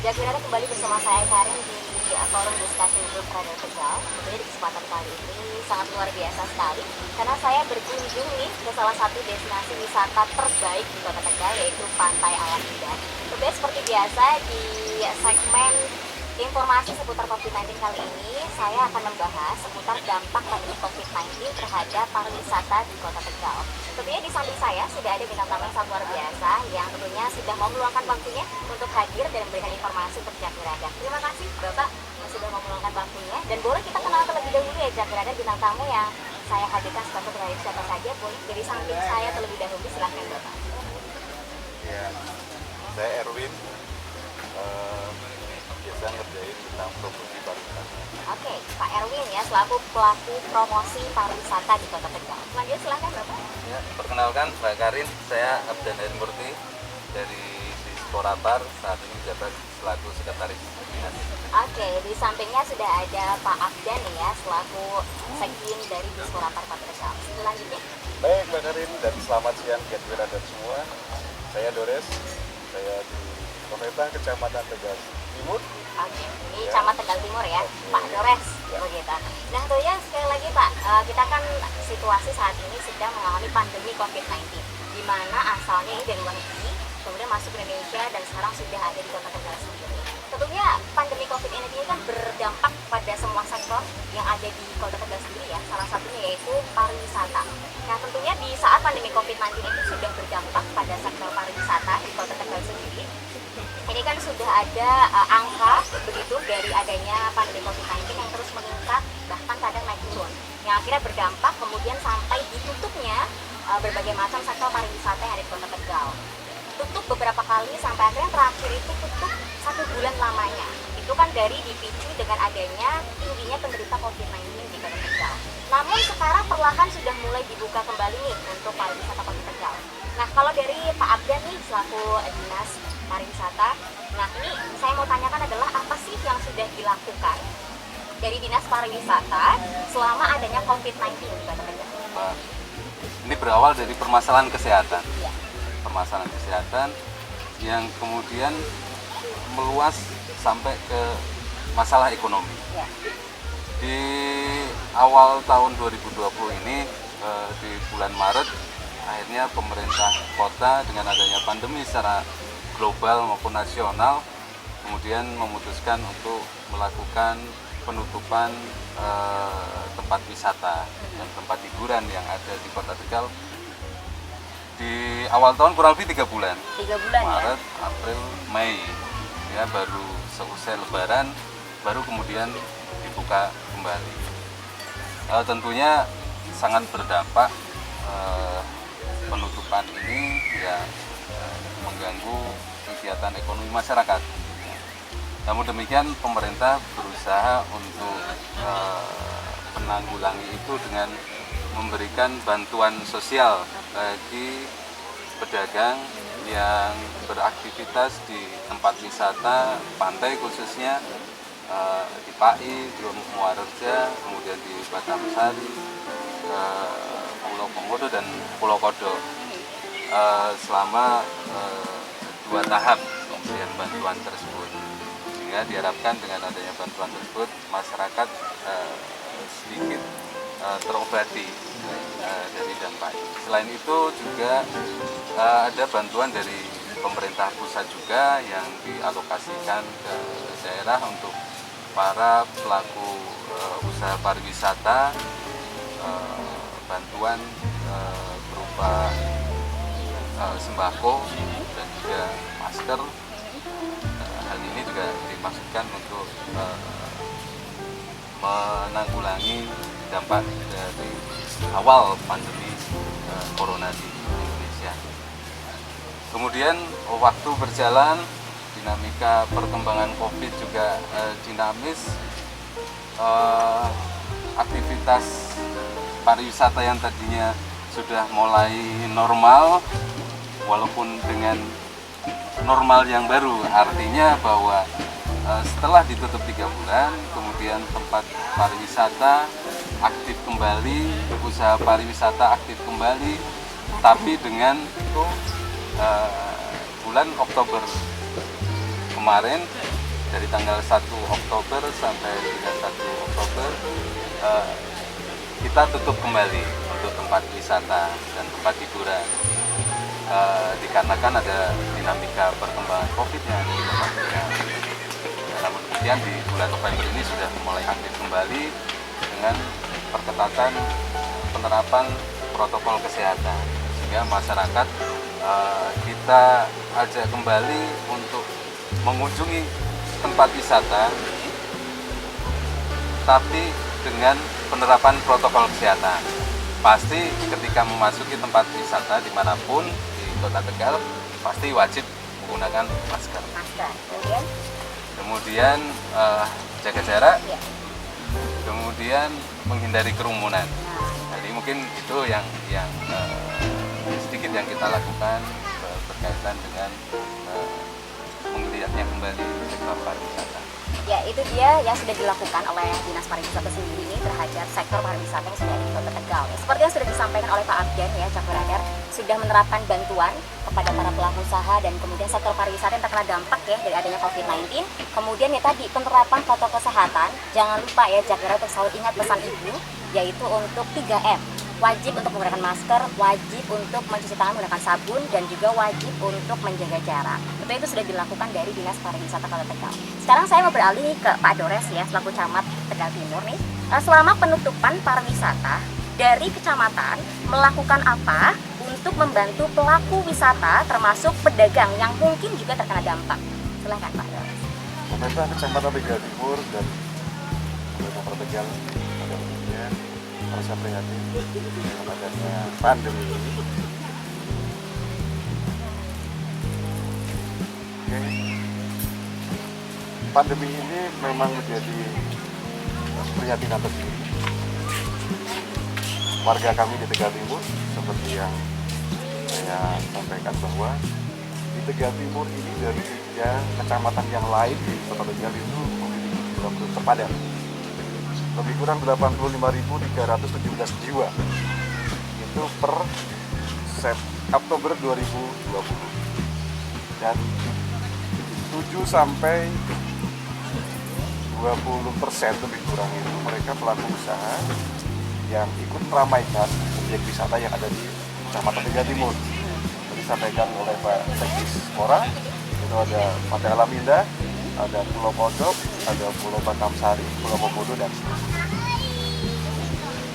Jakarta kembali bersama saya Karin di forum discussion group Radio Tegal. Tentunya di kesempatan kali ini sangat luar biasa sekali karena saya berkunjung nih ke salah satu destinasi wisata terbaik di Kota Tegal, yaitu Pantai Alam Indah. Tentunya seperti biasa di segmen informasi seputar COVID-19 kali ini, saya akan membahas seputar dampak pandemi COVID-19 terhadap pariwisata di Kota Tegal. Tentunya di samping saya sudah ada bintang tamu yang sangat luar biasa yang tentunya sudah mau meluangkan waktunya untuk hadir dan memberikan informasi untuk Jakarta. Terima kasih Bapak yang sudah mau meluangkan waktunya, dan boleh kita kenal terlebih dahulu ya Jakarta bintang tamu yang saya hadirkan sebagai terkait siapa saja. Boleh dari samping saya terlebih dahulu, silahkan Bapak. Ya, saya Erwin. Biasa ngerjain tentang promosi pariwisata. Oke, Pak Erwin ya, selaku pelaku promosi pariwisata di Kota Tegal. Selanjutnya silahkan Bapak. Ya, perkenalkan Mbak Karin, saya Abdan Heri Murti dari Disporapar, saat ini menjabat selaku sekretaris dinas. Oke, di sampingnya sudah ada Pak Abdan nih ya, selaku sekjen dari Disporapar Kota Tegal. Selanjutnya. Baik Mbak Karin, dan selamat siang Gatwira dan semua. Saya Dores, saya di pemerintah Kecamatan Tegal Timur. Oke, ini Camat Tegal Timur ya, Pak Dores, begitu. Nah, tentunya sekali lagi Pak, kita kan situasi saat ini sedang mengalami pandemi COVID-19, di mana asalnya ini dari luar negeri, kemudian masuk ke Indonesia dan sekarang sudah ada di Kota Tegal sendiri. Tentunya pandemi COVID-19 ini kan berdampak pada semua sektor yang ada di Kota Tegal sendiri ya, salah satunya yaitu pariwisata. Nah, tentunya di saat pandemi COVID-19 itu sudah berdampak pada sektor pariwisata di Kota Tegal sendiri. Ini kan sudah ada angka begitu dari adanya pandemi COVID-19 yang terus meningkat, bahkan kadang naik turun, yang akhirnya berdampak kemudian sampai ditutupnya berbagai macam sektor pariwisata yang ada di Kota Tegal. Tutup beberapa kali sampai akhirnya terakhir itu tutup 1 bulan lamanya. Itu kan dari dipicu dengan adanya tingginya penderita COVID-19 di Kota Tegal. Namun sekarang perlahan sudah mulai dibuka kembali nih untuk pariwisata Kota Tegal. Nah, kalau dari Pak Abdan nih selaku Dinas Pariwisata, nah ini saya mau tanyakan adalah apa sih yang sudah dilakukan dari Dinas Pariwisata selama adanya COVID-19 di Kota Tegal? Ini berawal dari permasalahan kesehatan. Iya. Permasalahan kesehatan yang kemudian meluas sampai ke masalah ekonomi. Iya. Di awal tahun 2020 ini, di bulan Maret, akhirnya pemerintah kota dengan adanya pandemi secara global maupun nasional kemudian memutuskan untuk melakukan penutupan tempat wisata dan tempat hiburan yang ada di Kota Tegal di awal tahun kurang lebih 3 bulan. 3 bulan Maret, ya? April, Mei, ya baru seusai Lebaran baru kemudian dibuka kembali. Tentunya sangat berdampak penutupan ini ya mengganggu kegiatan ekonomi masyarakat. Namun demikian pemerintah berusaha untuk menanggulangi itu dengan memberikan bantuan sosial bagi pedagang yang beraktivitas di tempat wisata pantai, khususnya di PAI, di Muarerja, kemudian di Batamsari, Pulau Komodo dan Pulau Kodok, selama 2 tahap pemberian bantuan tersebut. Sehingga diharapkan dengan adanya bantuan tersebut masyarakat sedikit terobati dari dampak. Selain itu juga ada bantuan dari pemerintah pusat juga yang dialokasikan ke daerah untuk para pelaku usaha pariwisata, bantuan berupa sembako dan juga masker. Hal ini juga dimaksudkan untuk menanggulangi dampak dari awal pandemi corona di Indonesia. Kemudian waktu berjalan, dinamika perkembangan COVID juga dinamis. Aktivitas pariwisata yang tadinya sudah mulai normal, walaupun dengan normal yang baru, artinya bahwa setelah ditutup 3 bulan, kemudian tempat pariwisata aktif kembali, usaha pariwisata aktif kembali, tapi dengan bulan Oktober kemarin dari tanggal 1 Oktober sampai dengan 1 Oktober kita tutup kembali untuk tempat wisata dan tempat hiburan. Dikarenakan ada dinamika perkembangan COVID yang ada di kota Tegal. Namun kemudian di bulan November ini sudah mulai aktif kembali dengan perketatan penerapan protokol kesehatan, sehingga masyarakat kita ajak kembali untuk mengunjungi tempat wisata, tapi dengan penerapan protokol kesehatan. Pasti ketika memasuki tempat wisata dimanapun di Kota Tegal, pasti wajib menggunakan masker. Kemudian jaga jarak, kemudian menghindari kerumunan. Jadi mungkin itu yang sedikit yang kita lakukan berkaitan dengan menggeliatnya kembali sektor pariwisata. Ya, itu dia yang sudah dilakukan oleh Dinas Pariwisata sendiri ini terhadap sektor pariwisata yang sudah ada di Kota Tegal. Seperti yang sudah disampaikan oleh Pak Abdan ya, Cak Beradar, sudah menerapkan bantuan kepada para pelaku usaha dan kemudian sektor pariwisata yang terkena dampak ya dari adanya COVID-19. Kemudian ya tadi penerapan protokol kesehatan, jangan lupa ya Cak Beradar untuk selalu ingat pesan Ibu, yaitu untuk 3M. Wajib untuk menggunakan masker, wajib untuk mencuci tangan menggunakan sabun, dan juga wajib untuk menjaga jarak. Tentu itu sudah dilakukan dari Dinas Pariwisata Kota Tegal. Sekarang saya mau beralih ke Pak Dores ya, selaku Camat Tegal Timur nih. Selama penutupan pariwisata, dari kecamatan melakukan apa untuk membantu pelaku wisata termasuk pedagang yang mungkin juga terkena dampak? Silahkan Pak Dores. Pemerintah Kecamatan Tegal Timur dan pemerintah Kota Tegal pada umumnya merasa prihatin dengan adanya pandemi ini. Oke. Pandemi ini memang menjadi keprihatinan tersendiri warga kami di Tegal Timur, seperti yang saya sampaikan bahwa di Tegal Timur ini dari 3 kecamatan yang lain di Kota Tegal itu memiliki jumlah penduduk terpadat lebih kurang 85.317 jiwa itu per Oktober 2020, dan 7 sampai 20% lebih kurang itu mereka pelaku usaha yang ikut meramaikan objek wisata yang ada di Kecamatan Tegal Timur. Disampaikan oleh Pak Sekdis Pora, itu ada Pantai Alam Indah, ada Pulau Pojok, ada Pulau Bakamsari, Pulau Komodo, dan seterusnya.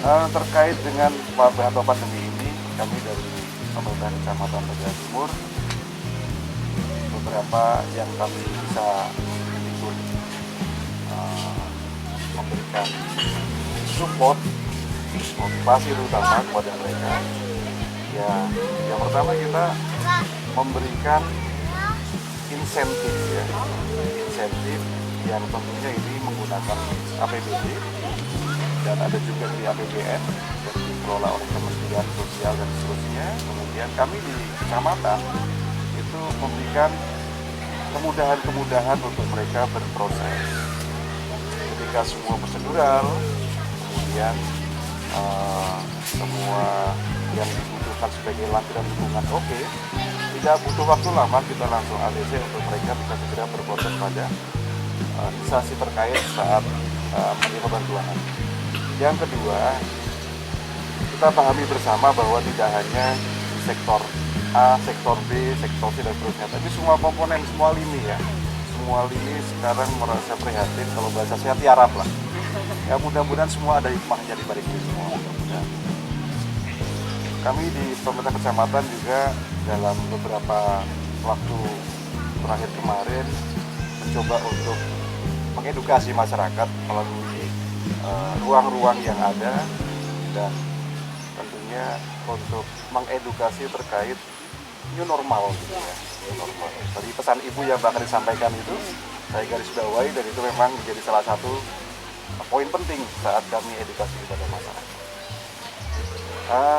Terkait dengan wabah atau pandemi ini, kami dari pemerintah Kecamatan Tegal Timur beberapa yang kami bisa ikut memberikan support, motivasi terutama kepada mereka. Ya, yang pertama kita memberikan insentif ya, insentif yang tentunya ini menggunakan APBD dan ada juga di APBN yang dikelola oleh Kementerian Sosial dan seterusnya. Kemudian kami di kecamatan itu memberikan kemudahan-kemudahan untuk mereka berproses ketika semua prosedural, kemudian semua yang dibutuhkan sebagai lampiran lingkungan oke. Tidak butuh waktu lama, kita langsung ADC untuk mereka bisa segera berproses pada instansi terkait saat menerima bantuan. Yang kedua, kita pahami bersama bahwa tidak hanya di sektor A, sektor B, sektor C, dan seterusnya, tapi semua komponen, semua lini ya. Semua lini sekarang merasa prihatin, kalau bahasa saya tiarap lah. Ya mudah-mudahan semua ada hikmahnya di balik ini semua, mudah-mudahan. Kami di pemerintah kecamatan juga dalam beberapa waktu terakhir kemarin mencoba untuk mengedukasi masyarakat melalui ruang-ruang yang ada, dan tentunya untuk mengedukasi terkait new normal gitu ya. New normal. Tadi pesan ibu yang bahkan disampaikan itu saya garis bawahi, dan itu memang menjadi salah satu poin penting saat kami edukasi kepada masyarakat.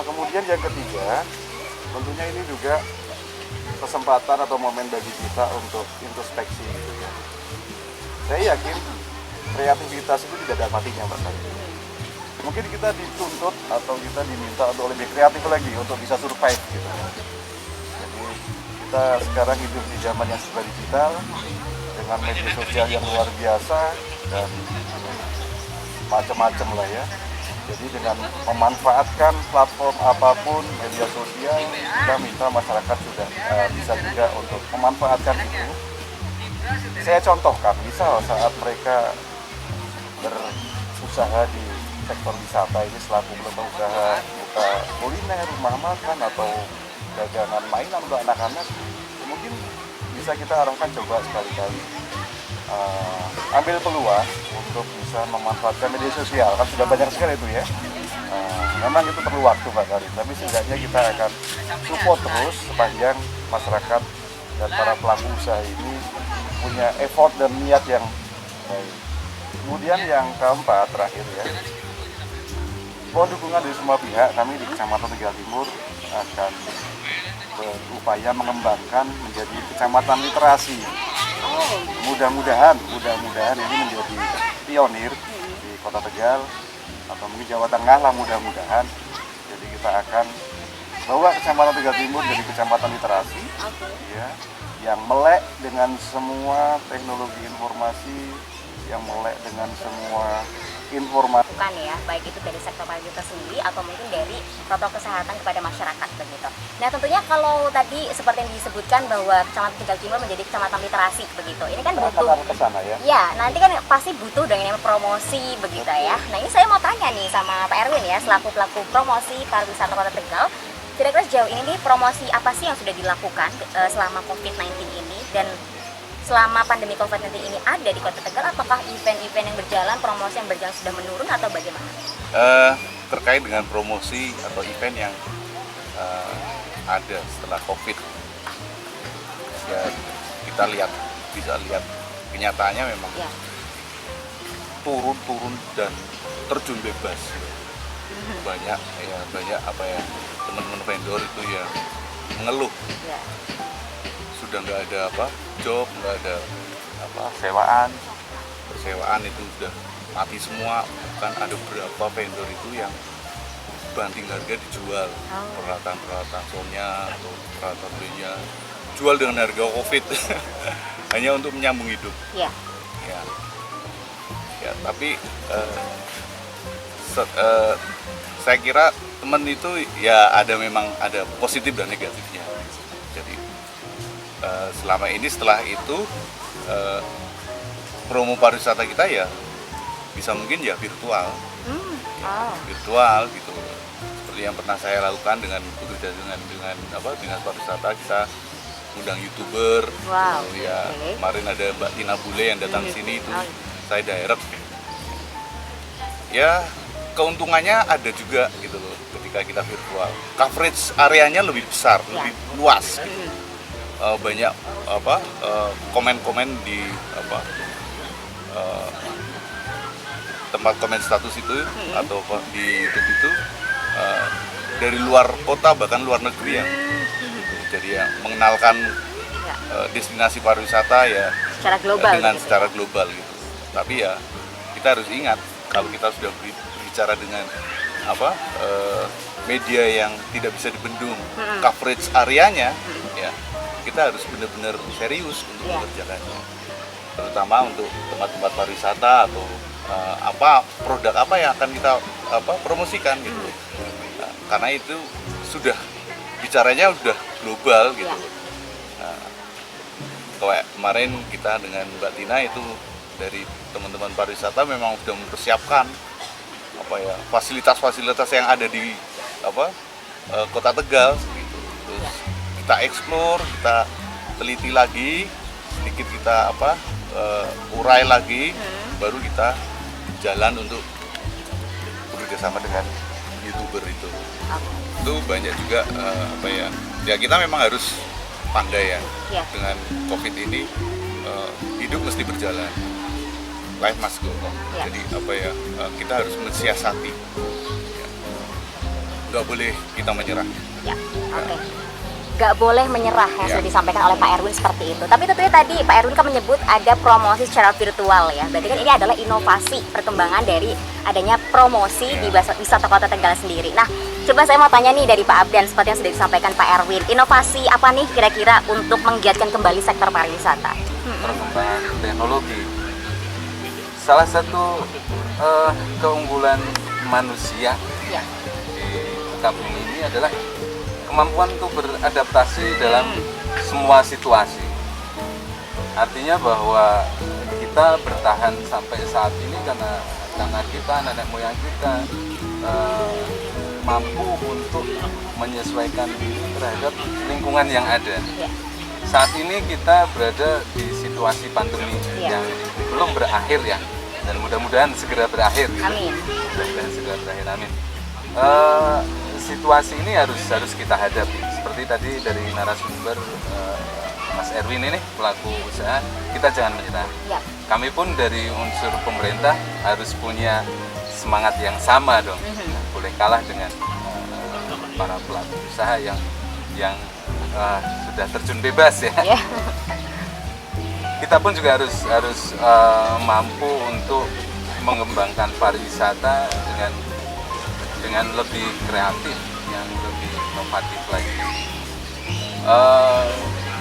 Kemudian yang ketiga, tentunya ini juga kesempatan atau momen bagi kita untuk introspeksi gitu ya. Saya yakin kreativitas itu tidak ada matinya Mbak Sari. Mungkin kita dituntut atau kita diminta untuk lebih kreatif lagi untuk bisa survive gitu. Jadi kita sekarang hidup di zaman yang serba digital, dengan dengan media sosial yang luar biasa dan macam-macam lah ya. Jadi dengan memanfaatkan platform apapun media sosial, kita minta masyarakat sudah bisa juga untuk memanfaatkan itu. Saya contohkan, misal saat mereka berusaha di sektor wisata ini selaku pelaku usaha buka kuliner, rumah makan atau dagangan mainan untuk anak-anak, mungkin bisa kita arahkan coba sekali-kali ambil peluang untuk bisa memanfaatkan media sosial, kan sudah banyak sekali itu ya. Memang itu perlu waktu Pak Karim, tapi setidaknya kita akan support terus sepanjang masyarakat dan para pelaku usaha ini punya effort dan niat yang baik. Kemudian yang keempat, terakhir ya, mohon dukungan dari semua pihak. Kami di Kecamatan Tegal Timur akan berupaya mengembangkan menjadi kecamatan literasi. Mudah-mudahan ini menjadi pionir di Kota Tegal atau mungkin Jawa Tengah lah, mudah-mudahan. Jadi kita akan bawa Kecamatan Tegal Timur jadi kecamatan literasi, ya, yang melek dengan semua teknologi informasi, yang melek dengan semua informasi. Bukan ya, baik itu dari sektor pariwisata sendiri atau mungkin dari protokol kesehatan kepada masyarakat begitu. Nah tentunya kalau tadi seperti yang disebutkan bahwa Kecamatan Tegal Timur menjadi kecamatan literasi begitu, ini kan butuh kesana ya. Ya, nanti kan pasti butuh dengan promosi begitu ya. Nah ini saya mau tanya nih sama Pak Erwin ya, selaku pelaku promosi pariwisata Kota Tegal. Kira-kira sejauh ini promosi apa sih yang sudah dilakukan selama COVID-19 ini, dan selama pandemi COVID-19 ini ada di Kota Tegal, apakah event-event yang berjalan, promosi yang berjalan sudah menurun atau bagaimana? Terkait dengan promosi atau event yang ada setelah COVID, ya kita bisa lihat kenyataannya memang Ya. turun dan terjun bebas. Banyak teman-teman vendor itu yang mengeluh. Ya. Sudah nggak ada job, nggak ada persewaan itu sudah mati semua. Kan ada beberapa vendor itu yang banting harga dijual, peralatan soundnya atau peralatan lainnya jual dengan harga COVID hanya untuk menyambung hidup. Ya. Ya, tapi saya kira teman itu ya memang ada positif dan negatifnya. Jadi selama ini setelah itu promo pariwisata kita ya bisa mungkin ya virtual, virtual gitu. Seperti yang pernah saya lakukan dengan bekerja dengan dinas pariwisata, kita undang YouTuber. Wow. Ya, kemarin ada Mbak Tina Bule yang datang sini itu saya direct. Ya keuntungannya ada juga gitu loh ketika kita virtual. Coverage areanya lebih besar, lebih luas. Gitu. Banyak komen-komen di tempat komen status itu atau di YouTube itu dari luar kota bahkan luar negeri yang jadi ya mengenalkan destinasi pariwisata ya Secara global dengan gitu. secara global gitu. Tapi ya kita harus ingat kalau kita sudah berbicara dengan media yang tidak bisa dibendung coverage areanya, ya kita harus benar-benar serius untuk mengerjakannya, terutama untuk tempat-tempat pariwisata atau produk apa yang akan kita promosikan gitu. Nah, karena itu sudah bicaranya sudah global gitu. Nah, kayak kemarin kita dengan Mbak Tina itu dari teman-teman pariwisata memang sudah mempersiapkan fasilitas-fasilitas yang ada di Kota Tegal gitu. Terus kita explore, kita teliti lagi, sedikit kita urai lagi, baru kita jalan untuk bekerjasama dengan YouTuber itu. Itu banyak juga ya kita memang harus pandai ya. Dengan COVID ini hidup mesti berjalan, life must go on. Jadi kita harus mensiasati, nggak boleh kita menyerah. Nggak boleh menyerah yang sudah disampaikan oleh Pak Erwin seperti itu. Tapi tentunya tadi Pak Erwin kan menyebut ada promosi secara virtual ya. Berarti kan ini adalah inovasi perkembangan dari adanya promosi di wisata Kota Tegal sendiri. Nah, Coba saya mau tanya nih dari Pak Abdan, seperti yang sudah disampaikan Pak Erwin, inovasi apa nih kira-kira untuk menggiatkan kembali sektor pariwisata? Perkembangan teknologi. Salah satu keunggulan manusia Ya. di muka bumi ini adalah kemampuan untuk beradaptasi dalam semua situasi. Artinya bahwa kita bertahan sampai saat ini karena kita, nenek moyang kita mampu untuk menyesuaikan diri terhadap lingkungan yang ada. Ya. Saat ini kita berada di situasi pandemi Ya. yang belum berakhir ya, dan mudah-mudahan segera berakhir. Gitu. Amin. Mudah-mudahan segera berakhir, amin. Situasi ini harus kita hadapi. Seperti tadi dari narasumber Mas Erwin ini pelaku usaha, kita jangan menyerah. Ya. Kami pun dari unsur pemerintah harus punya semangat yang sama dong. Nah, boleh kalah dengan para pelaku usaha yang sudah terjun bebas ya. Ya. Kita pun juga harus mampu untuk mengembangkan pariwisata dengan lebih kreatif, yang lebih inovatif lagi.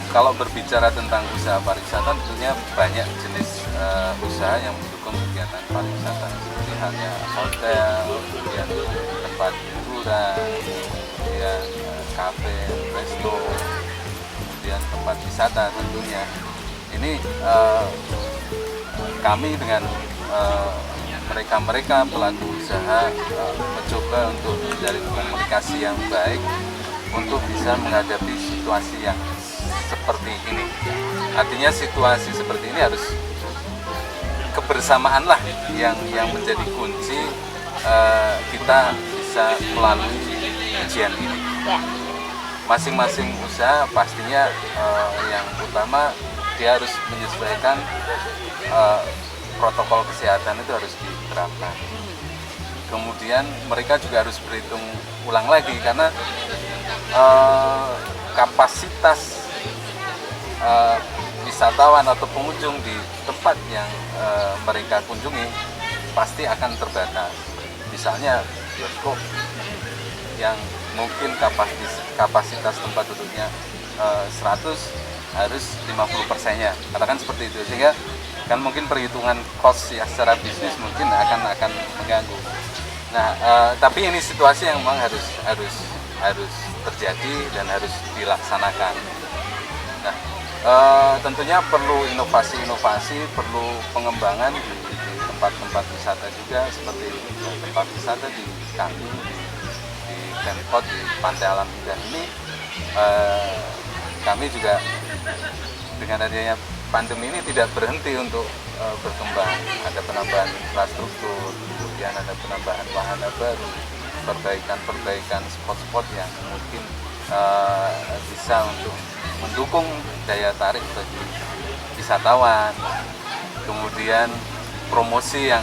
Kalau berbicara tentang usaha pariwisata, tentunya banyak jenis usaha yang mendukung kegiatan pariwisata, seperti halnya hotel, kemudian tempat hiburan, kemudian kafe, resto, kemudian tempat wisata tentunya. Ini kami dengan mereka pelaku usaha mencoba untuk mencari komunikasi yang baik untuk bisa menghadapi situasi yang seperti ini. Artinya situasi seperti ini harus kebersamaan lah yang menjadi kunci kita bisa melalui ujian ini. Ya. Masing-masing usaha pastinya yang utama dia harus menyesuaikan protokol kesehatan itu harus diterapkan. Kemudian mereka juga harus berhitung ulang lagi karena kapasitas wisatawan atau pengunjung di tempat yang mereka kunjungi pasti akan terbatas. Misalnya bioskop yang mungkin kapasitas tempat duduknya 100 harus 50%-nya, katakan seperti itu, sehingga kan mungkin perhitungan cost ya secara bisnis mungkin akan mengganggu. Nah, tapi ini situasi yang memang harus terjadi dan harus dilaksanakan. Nah, tentunya perlu inovasi, perlu pengembangan di tempat-tempat wisata juga, seperti tempat wisata di kami di Pemkot di Pantai Alam Indah ini. Kami juga dengan adanya pandemi ini tidak berhenti untuk berkembang. Ada penambahan infrastruktur, kemudian ada penambahan wahana baru, perbaikan spot-spot yang mungkin bisa untuk mendukung daya tarik bagi wisatawan. Kemudian promosi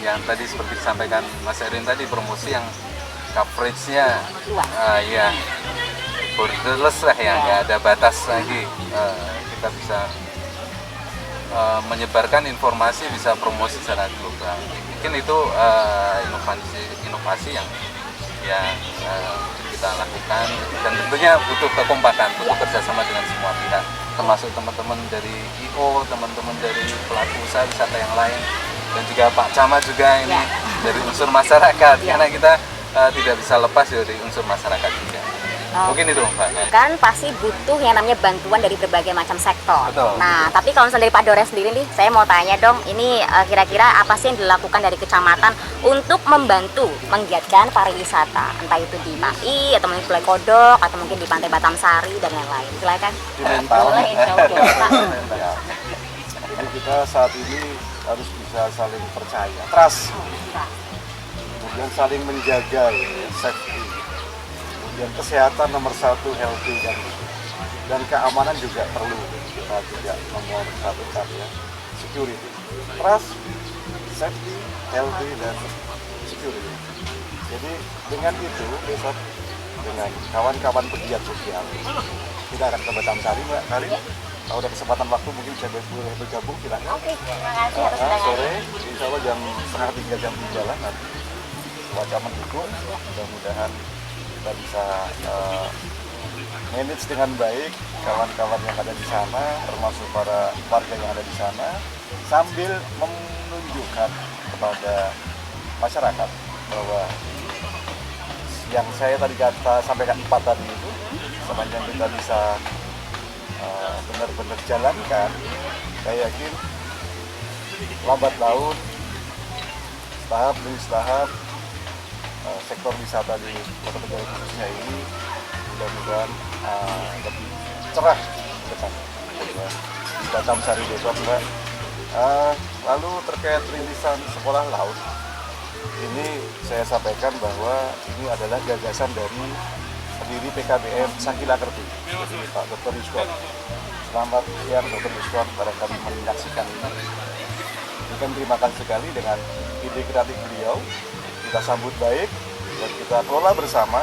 yang tadi seperti disampaikan Mas Erwin tadi, promosi yang coverage-nya ya borderless lah ya, nggak ada batas lagi. Kita bisa menyebarkan informasi, bisa promosi secara global. Mungkin itu inovasi yang kita lakukan, dan tentunya butuh kekompakan, butuh kerjasama dengan semua pihak, termasuk teman-teman dari IO, teman-teman dari pelaku usaha wisata yang lain, dan juga Pak Camat juga ini dari unsur masyarakat, karena kita tidak bisa lepas dari unsur masyarakat juga. Mungkin itu Mbak. Kan pasti butuh yang namanya bantuan dari berbagai macam sektor. Betul. Nah, tapi kalau misalnya dari Pak Dores sendiri nih, saya mau tanya dong, ini kira-kira apa sih yang dilakukan dari kecamatan untuk membantu menggiatkan pariwisata, entah itu di MAI atau mungkin Pulau Kodok atau mungkin di Pantai Batamsari dan lain-lain. Silakan. Boleh, insya Allah, Pak. Jadi kita saat ini harus bisa saling percaya, trust, kemudian saling menjaga, safety. Dan kesehatan nomor satu, healthy, dan keamanan juga perlu kita juga nomor satu ya, security, trust, safety, healthy, dan security. Jadi dengan itu besok dengan kawan-kawan pegiat sosial kita akan ke Batamsari, Mbak Karin. Kalau ada kesempatan waktu mungkin bisa boleh bergabung, silakan. Oke, terima kasih atas undangannya. Sore, insya Allah jam 2:30 jam 3 nanti cuaca mendukung, mudah-mudahan kita bisa manage dengan baik kawan-kawan yang ada di sana, termasuk para warga yang ada di sana, sambil menunjukkan kepada masyarakat bahwa yang saya tadi sampaikan 4 tadi itu, sepanjang kita bisa benar-benar jalankan, saya yakin lambat laun, tahap demi tahap, sektor wisata di Kota Tegal khususnya ini mudah-mudahan lebih cerah ke depan. Di Batam Sari Depok, Mbak. Lalu terkait rintisan sekolah laut, ini saya sampaikan bahwa ini adalah gagasan dari pendiri PKBM Sakilakerti, jadi Pak Dr. Yuskon. Selamat siang Dr. Yuskon, barangkali menyaksikan ini. Kita terima kasih sekali dengan ide kreatif beliau. Kita sambut baik dan kita kelola bersama,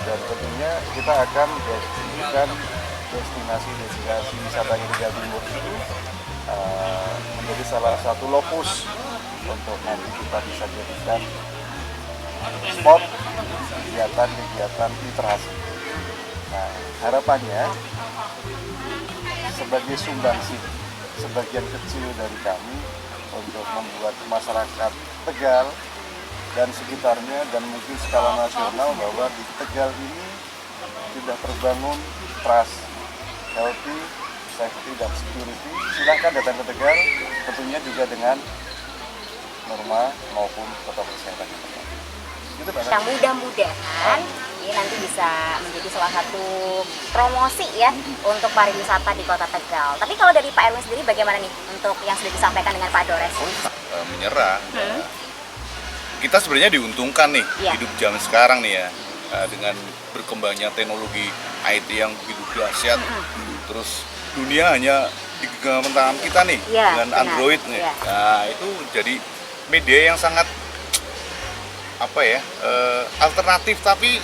dan tentunya kita akan menjadikan destinasi wisata di Tegal Timur itu menjadi salah satu lokus untuk nanti kita bisa jadikan spot kegiatan literasi. Nah, harapannya sebagai sumbangsi sebagian kecil dari kami untuk membuat masyarakat Tegal dan sekitarnya dan mungkin skala nasional bahwa di Tegal ini sudah terbangun trust, healthy, safety, dan security. Silahkan datang ke Tegal, tentunya juga dengan norma maupun protokol kesehatan yang tepat. Gitu, Pak. Nah, mudah-mudahan ini nanti bisa menjadi salah satu promosi ya untuk pariwisata di Kota Tegal. Tapi kalau dari Pak Erwin sendiri bagaimana nih untuk yang sudah disampaikan dengan Pak Dores? Menyerah. Kita sebenarnya diuntungkan nih hidup zaman sekarang nih ya, dengan berkembangnya teknologi IT yang begitu dahsyat. Terus dunia hanya di genggaman tangan kita nih dengan benar. Android nih. Nah, itu jadi media yang sangat alternatif tapi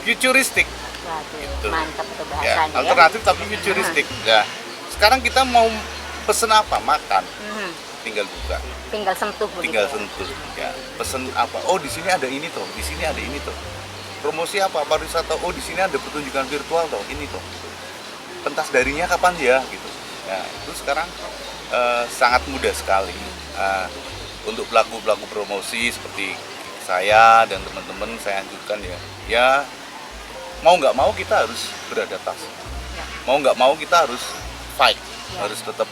futuristik. Waduh, mantap itu ya, bahasanya alternatif tapi futuristik. Nah, sekarang kita mau pesen apa, makan, tinggal buka, tinggal sentuh ya, pesen apa, oh di sini ada ini toh, di sini ada ini toh, promosi apa, pariwisata, oh di sini ada pertunjukan virtual toh, ini toh, pentas darinya kapan ya gitu. Nah, itu sekarang sangat mudah sekali untuk pelaku promosi seperti saya dan teman-teman. Saya anjurkan ya mau nggak mau kita harus beradaptasi, mau nggak mau kita harus fight, harus tetap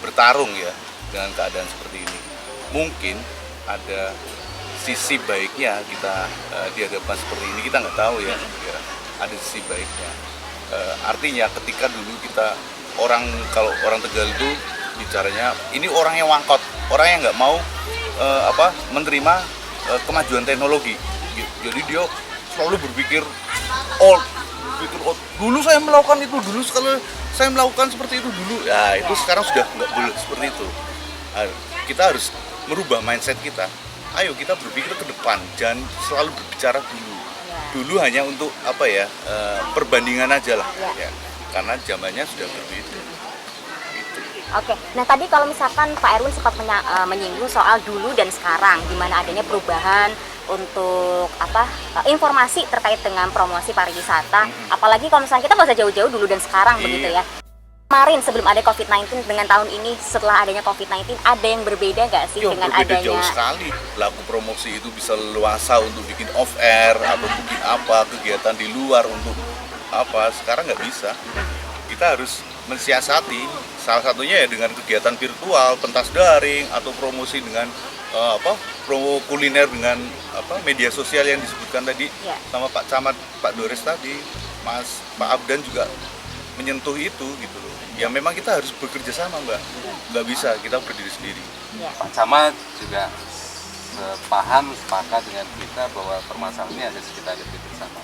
bertarung ya dengan keadaan seperti ini. Mungkin ada sisi baiknya kita dihadapkan seperti ini, kita nggak tahu ya, ada sisi baiknya. Artinya ketika dulu kalau orang Tegal itu bicaranya ini orang yang wangkot, orang yang nggak mau menerima kemajuan teknologi. Jadi dia selalu berpikir old. Dulu saya melakukan itu, dulu sekali saya melakukan seperti itu dulu. Ya itu sekarang sudah nggak boleh seperti itu. Kita harus merubah mindset kita. Ayo kita berpikir ke depan, jangan selalu berbicara dulu. Dulu hanya untuk perbandingan aja lah. Ya, karena zamannya sudah berbeda. Oke, nah tadi kalau misalkan Pak Erwin sempat menyinggung soal dulu dan sekarang, di mana adanya perubahan untuk informasi terkait dengan promosi pariwisata, apalagi kalau misalnya kita nggak usah jauh-jauh dulu dan sekarang begitu ya. Kemarin sebelum ada COVID-19 dengan tahun ini setelah adanya COVID-19 ada yang berbeda nggak sih dengan berbeda adanya? Jauh sekali. Pelaku promosi itu bisa leluasa untuk bikin off air atau bikin kegiatan di luar untuk sekarang nggak bisa. Kita harus mensiasati, salah satunya ya dengan kegiatan virtual, pentas daring atau promosi dengan promo kuliner dengan media sosial yang disebutkan tadi sama Pak Camat, Pak Dores tadi, Pak Abdan juga menyentuh itu gitu loh. Ya memang kita harus bekerja sama, Mbak. Nggak bisa kita berdiri sendiri. Pak Camat juga sepakat dengan kita bahwa permasalahan ini harus kita hadapi bersama.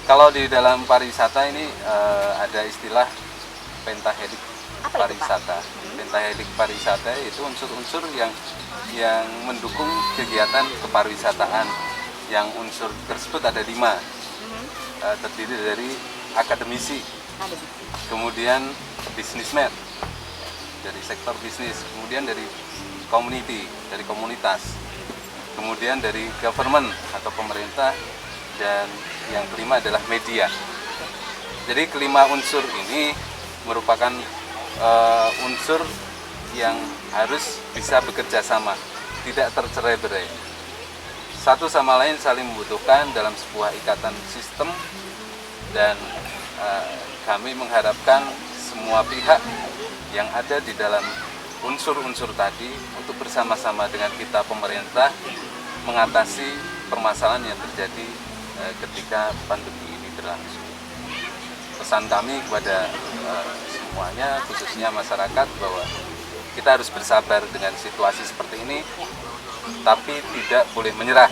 Kalau di dalam pariwisata ini ada istilah pentahelik pariwisata. Pentahelik pariwisata itu unsur-unsur yang mendukung kegiatan kepariwisataan. Yang unsur tersebut ada 5, terdiri dari akademisi, kemudian businessman dari sektor bisnis, kemudian dari community, dari komunitas, kemudian dari government atau pemerintah, dan yang kelima adalah media. Jadi kelima unsur ini merupakan unsur yang harus bisa bekerja sama, tidak tercerai-berai. Satu sama lain saling membutuhkan dalam sebuah ikatan sistem, dan kami mengharapkan semua pihak yang ada di dalam unsur-unsur tadi untuk bersama-sama dengan kita pemerintah mengatasi permasalahan yang terjadi ketika pandemi ini berlangsung. Pesan kami kepada semuanya, khususnya masyarakat, bahwa kita harus bersabar dengan situasi seperti ini, tapi tidak boleh menyerah.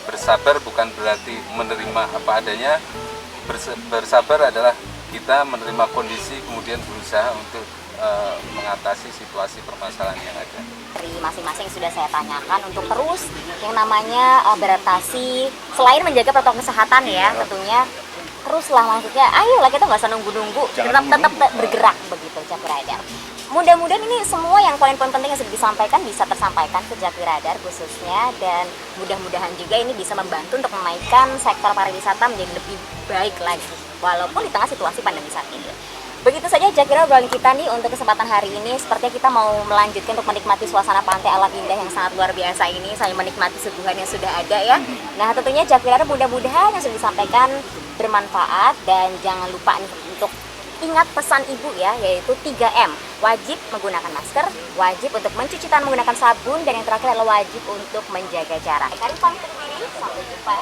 Bersabar bukan berarti menerima apa adanya. Bersabar adalah kita menerima kondisi kemudian berusaha untuk mengatasi situasi permasalahan yang ada. Dari masing-masing sudah saya tanyakan untuk terus yang namanya beradaptasi, selain menjaga protokol kesehatan ya tentunya, teruslah, maksudnya ayolah kita nggak usah nunggu-nunggu, tetap bergerak begitu Jaki Radar. Mudah-mudahan ini semua yang poin-poin penting yang sudah disampaikan bisa tersampaikan ke Jaki Radar khususnya, dan mudah-mudahan juga ini bisa membantu untuk menaikkan sektor pariwisata menjadi lebih baik lagi walaupun di tengah situasi pandemi saat ini. Begitu saja Jaki Radar obrolan kita nih untuk kesempatan hari ini. Sepertinya kita mau melanjutkan untuk menikmati suasana pantai alam indah yang sangat luar biasa ini, saya menikmati suguhan yang sudah ada ya. Nah tentunya Jaki Radar mudah-mudahan yang sudah disampaikan bermanfaat, dan jangan lupa nih untuk ingat pesan ibu ya, yaitu 3M. Wajib menggunakan masker, wajib untuk mencuci tangan menggunakan sabun, dan yang terakhir adalah wajib untuk menjaga jarak. Karin pamit undur diri, sampai jumpa.